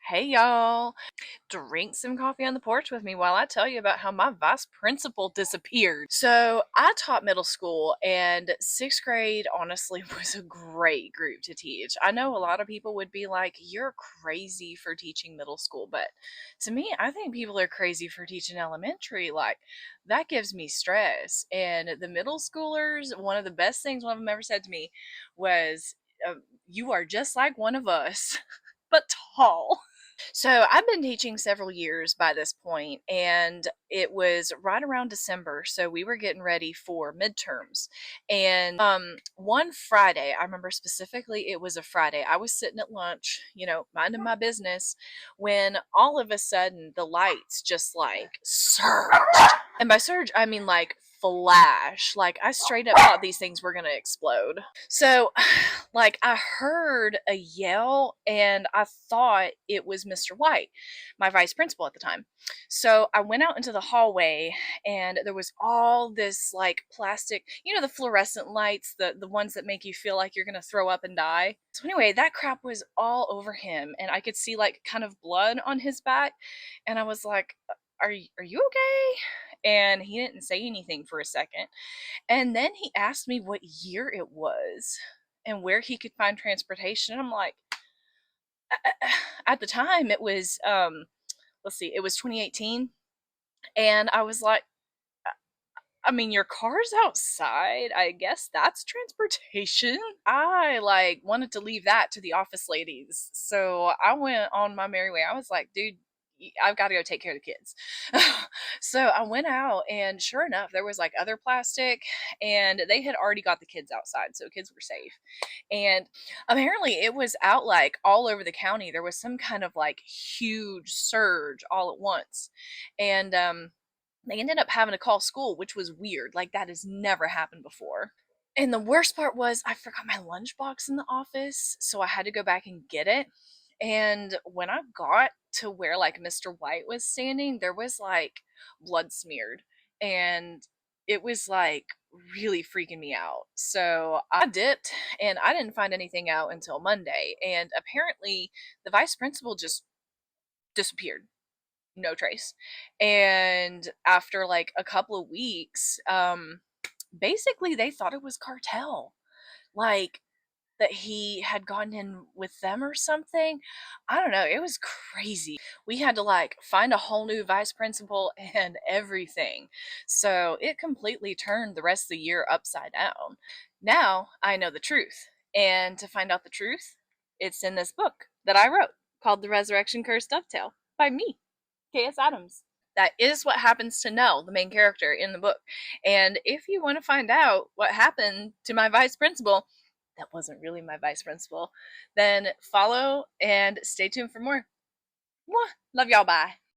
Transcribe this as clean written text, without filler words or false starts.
Hey y'all, drink some coffee on the porch with me while I tell you about how my vice principal disappeared. So, I taught middle school, and sixth grade honestly was a great group to teach. I know a lot of people would be like, you're crazy for teaching middle school, but to me, I think people are crazy for teaching elementary. Like, that gives me stress. And the middle schoolers, one of the best things one of them ever said to me was, you are just like one of us, but tall. So I've been teaching several years by this point, and it was right around December. So we were getting ready for midterms. And one Friday, I remember specifically it was a Friday, I was sitting at lunch, minding my business, when all of a sudden the lights just like surged. And by surge, I mean like flash. Like I straight up thought these things were going to explode. So, like, I heard a yell and I thought it was Mr. White, my vice principal at the time. So I went out into the hallway and there was all this like plastic, the fluorescent lights, the ones that make you feel like you're going to throw up and die. So anyway, that crap was all over him and I could see like kind of blood on his back. And I was like, are you okay? And he didn't say anything for a second. And then he asked me what year it was and where he could find transportation. And I'm like, at the time it was, let's see, it was 2018. And I was like, I mean, your car's outside. I guess that's transportation. I like wanted to leave that to the office ladies. So I went on my merry way. I was like, dude, I've got to go take care of the kids. So I went out and sure enough, there was like other plastic and they had already got the kids outside. So kids were safe. And apparently it was out like all over the county. There was some kind of like huge surge all at once. And, they ended up having to call school, which was weird. Like that has never happened before. And the worst part was I forgot my lunchbox in the office, so I had to go back and get it. And when I got to where like Mr. White was standing, there was like blood smeared. And it was like really freaking me out. So I dipped and I didn't find anything out until Monday. And apparently the vice principal just disappeared, no trace. And after like a couple of weeks, basically they thought it was cartel. Like that he had gotten in with them or something. I don't know. It was crazy. We had to like find a whole new vice principal and everything. So it completely turned the rest of the year upside down. Now I know the truth. And to find out the truth, it's in this book that I wrote called The Resurrection Curse Dovetail by me, K.S. Adams. That is what happens to Nell, the main character in the book. And if you want to find out what happened to my vice principal, that wasn't really my vice principal, then follow and stay tuned for more. Mwah. Love y'all. Bye.